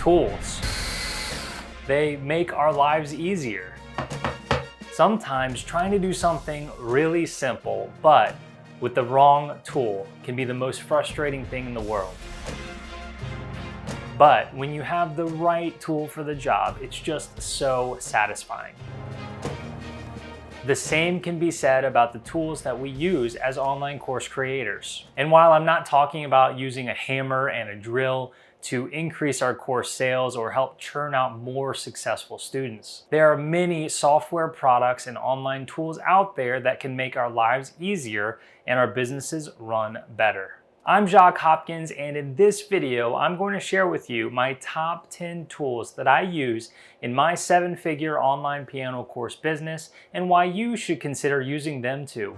Tools. They make our lives easier. Sometimes trying to do something really simple, but with the wrong tool can be the most frustrating thing in the world. But when you have the right tool for the job, it's just so satisfying. The same can be said about the tools that we use as online course creators. And while I'm not talking about using a hammer and a drill to increase our course sales or help churn out more successful students, there are many software products and online tools out there that can make our lives easier and our businesses run better. I'm Jacques Hopkins, and in this video, I'm going to share with you my top 10 tools that I use in my 7-figure online piano course business and why you should consider using them too.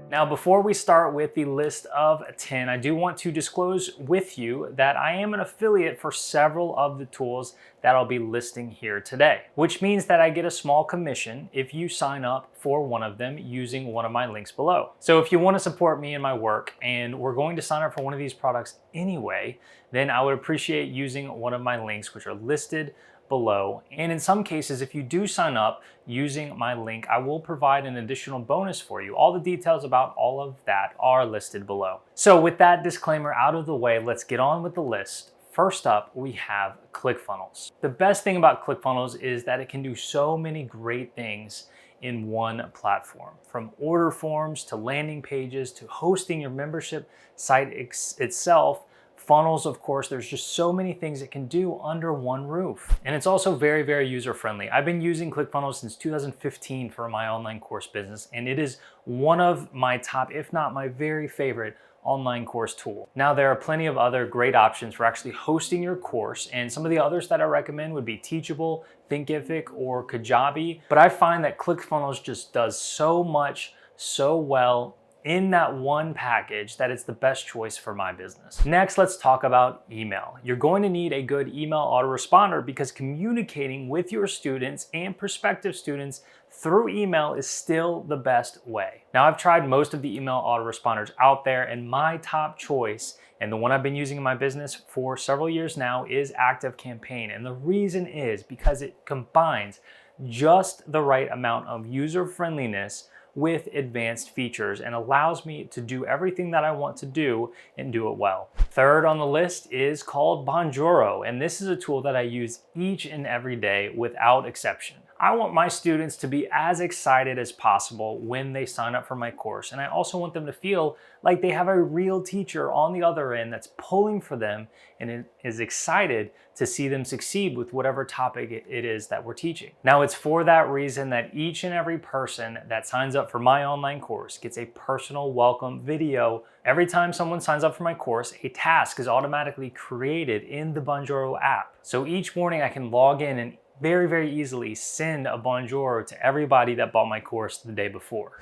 Now, before we start with the list of 10, I do want to disclose with you that I am an affiliate for several of the tools that I'll be listing here today, which means that I get a small commission if you sign up for one of them using one of my links below. So if you want to support me in my work and we're going to sign up for one of these products anyway, then I would appreciate using one of my links, which are listed below. And in some cases, if you do sign up using my link, I will provide an additional bonus for you. All the details about all of that are listed below. So with that disclaimer out of the way, let's get on with the list. First up, we have ClickFunnels. The best thing about ClickFunnels is that it can do so many great things in one platform, from order forms to landing pages to hosting your membership site itself. Funnels, of course, there's just so many things it can do under one roof. And it's also very, very user-friendly. I've been using ClickFunnels since 2015 for my online course business, and it is one of my top, if not my very favorite, online course tool. Now, there are plenty of other great options for actually hosting your course, and some of the others that I recommend would be Teachable, Thinkific, or Kajabi. But I find that ClickFunnels just does so much so well in that one package that it's the best choice for my business. Next, let's talk about email. You're going to need a good email autoresponder because communicating with your students and prospective students through email is still the best way. Now, I've tried most of the email autoresponders out there, and my top choice, and the one I've been using in my business for several years now, is ACTIVECAMPAIGN. And the reason is because it combines just the right amount of user-friendliness with advanced features and allows me to do everything that I want to do and do it well. Third on the list is called Bonjoro, and this is a tool that I use each and every day without exception. I want my students to be as excited as possible when they sign up for my course, and I also want them to feel like they have a real teacher on the other end that's pulling for them and is excited to see them succeed with whatever topic it is that we're teaching. Now, it's for that reason that each and every person that signs up for my online course gets a personal welcome video. Every time someone signs up for my course, a task is automatically created in the Bonjoro app. So each morning I can log in and very, very easily send a bonjour to everybody that bought my course the day before.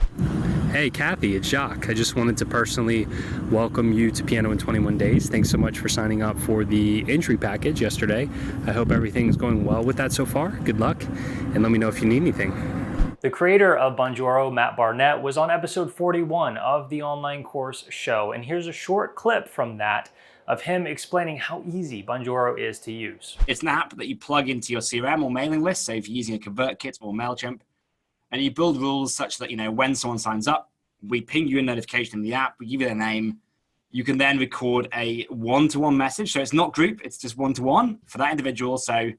Hey Kathy, it's Jacques. I just wanted to personally welcome you to Piano in 21 Days. Thanks so much for signing up for the entry package yesterday. I hope everything's going well with that so far. Good luck, and let me know if you need anything. The creator of Bonjoro, Matt Barnett, was on episode 41 of the online course show, and here's a short clip from that of him explaining how easy Bonjoro is to use. It's an app that you plug into your CRM or mailing list. So if you're using a ConvertKit or MailChimp, and you build rules such that, when someone signs up, we ping you a notification in the app, we give you their name. You can then record a one-to-one message. So it's not group, it's just one-to-one for that individual. So,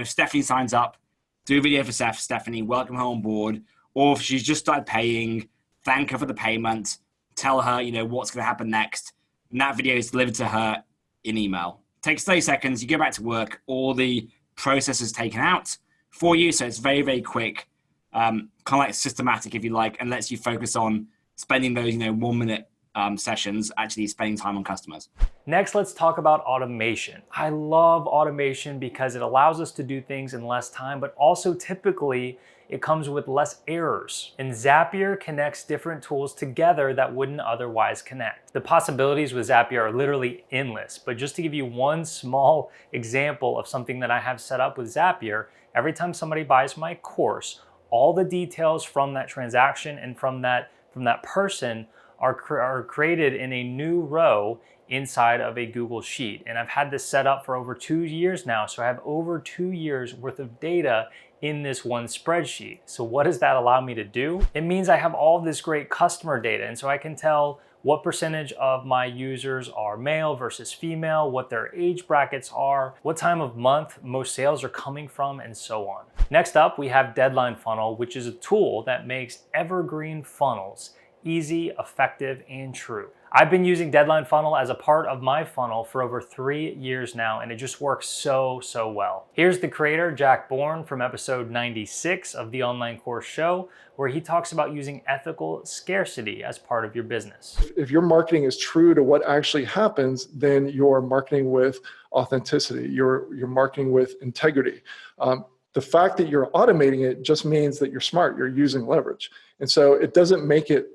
Stephanie signs up, do a video for Stephanie, welcome her on board. Or if she's just started paying, thank her for the payment, tell her, what's going to happen next. And that video is delivered to her in email. Takes 30 seconds, you go back to work, all the process is taken out for you. So it's very, very quick, kind of like systematic, if you like, and lets you focus on spending those, 1-minute sessions, actually spending time on customers. Next, let's talk about automation. I love automation because it allows us to do things in less time, but also typically it comes with less errors. And Zapier connects different tools together that wouldn't otherwise connect. The possibilities with Zapier are literally endless, but just to give you one small example of something that I have set up with Zapier, every time somebody buys my course, all the details from that transaction and from that person are created in a new row inside of a Google Sheet. And I've had this set up for over 2 years now. So I have over 2 years worth of data in this one spreadsheet. So what does that allow me to do? It means I have all this great customer data. And so I can tell what percentage of my users are male versus female, what their age brackets are, what time of month most sales are coming from, and so on. Next up, we have Deadline Funnel, which is a tool that makes evergreen funnels easy, effective, and true. I've been using Deadline Funnel as a part of my funnel for over 3 years now, and it just works so well. Here's the creator, Jacques, from episode 96 of the Online Course Show, where he talks about using ethical scarcity as part of your business. If your marketing is true to what actually happens, then you're marketing with authenticity. You're marketing with integrity. The fact that you're automating it just means that you're smart, you're using leverage. And so it doesn't make it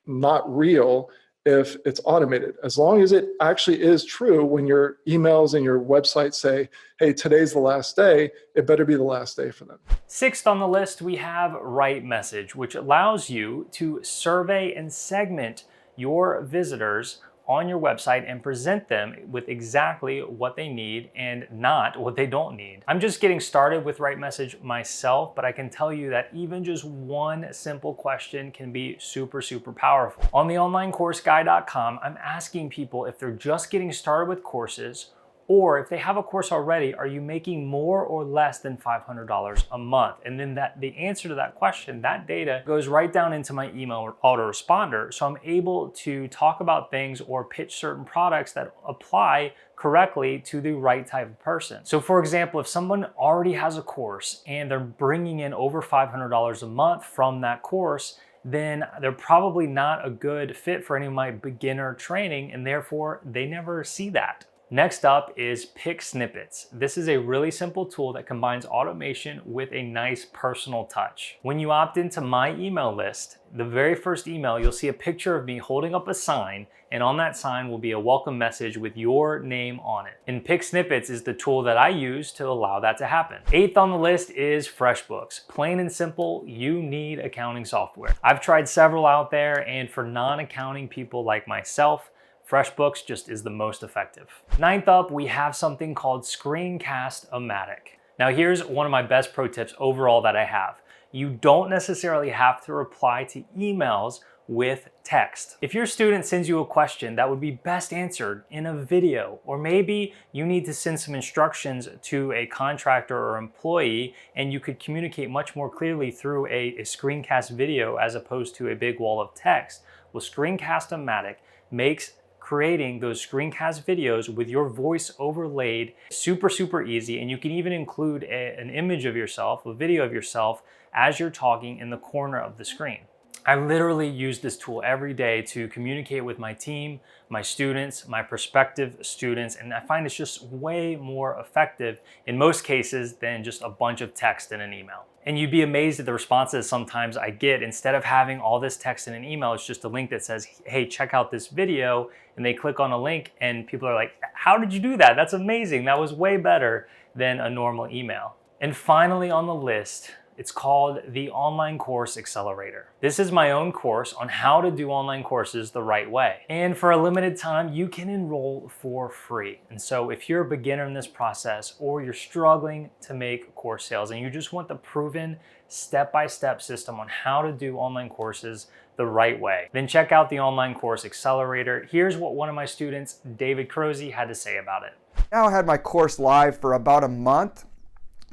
not real if it's automated. As long as it actually is true, when your emails and your website say, hey, today's the last day, it better be the last day for them. Sixth on the list, we have Right Message, which allows you to survey and segment your visitors on your website and present them with exactly what they need and not what they don't need. I'm just getting started with Right Message myself, but I can tell you that even just one simple question can be super powerful. On the onlinecourseguy.com, I'm asking people if they're just getting started with courses, or if they have a course already, are you making more or less than $500 a month? And then the answer to that question, that data goes right down into my email autoresponder. So I'm able to talk about things or pitch certain products that apply correctly to the right type of person. So for example, if someone already has a course and they're bringing in over $500 a month from that course, then they're probably not a good fit for any of my beginner training, and therefore they never see that. Next up is Pick Snippets. This is a really simple tool that combines automation with a nice personal touch. When you opt into my email list, the very first email, you'll see a picture of me holding up a sign, and on that sign will be a welcome message with your name on it. And Pick Snippets is the tool that I use to allow that to happen. Eighth on the list is FreshBooks. Plain and simple, you need accounting software. I've tried several out there, and for non-accounting people like myself, FreshBooks just is the most effective. Ninth up, we have something called screencastomatic. Now here's one of my best pro tips overall that I have. You don't necessarily have to reply to emails with text. If your student sends you a question that would be best answered in a video, or maybe you need to send some instructions to a contractor or employee, and you could communicate much more clearly through a screencast video as opposed to a big wall of text. Well, Screencastomatic makes creating those screencast videos with your voice overlaid super easy, and you can even include an image of yourself, a video of yourself as you're talking in the corner of the screen. I literally use this tool every day to communicate with my team, my students, my prospective students, and I find it's just way more effective in most cases than just a bunch of text in an email. And you'd be amazed at the responses sometimes I get. Instead of having all this text in an email, it's just a link that says, hey, check out this video, and they click on a link and people are like, how did you do that? That's amazing. That was way better than a normal email. And finally on the list, it's called the Online Course Accelerator. This is my own course on how to do online courses the right way. And for a limited time, you can enroll for free. And so if you're a beginner in this process, or you're struggling to make course sales and you just want the proven step-by-step system on how to do online courses the right way, then check out the Online Course Accelerator. Here's what one of my students, David Crozy, had to say about it. Now I had my course live for about a month.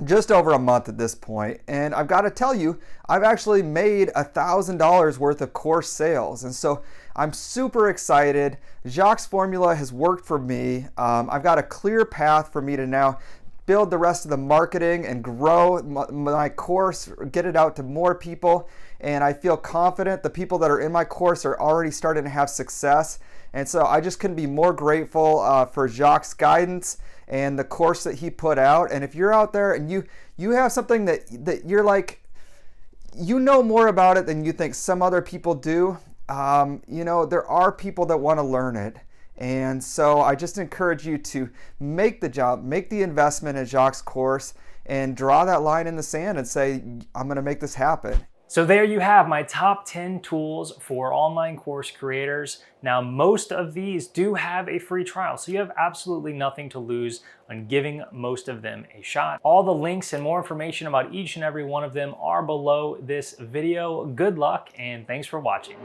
Just over a month at this point, and I've got to tell you, I've actually made $1,000 worth of course sales, and so I'm super excited. Jacques' formula has worked for me. I've got a clear path for me to now build the rest of the marketing and grow my course, get it out to more people, and I feel confident the people that are in my course are already starting to have success, and so I just couldn't be more grateful for Jacques' guidance and the course that he put out. And if you're out there and you have something that you're like, you know more about it than you think some other people do, there are people that want to learn it. And so I just encourage you to make the investment in Jacques' course and draw that line in the sand and say, I'm going to make this happen. So there you have my top 10 tools for online course creators. Now, most of these do have a free trial, so you have absolutely nothing to lose on giving most of them a shot. All the links and more information about each and every one of them are below this video. Good luck and thanks for watching.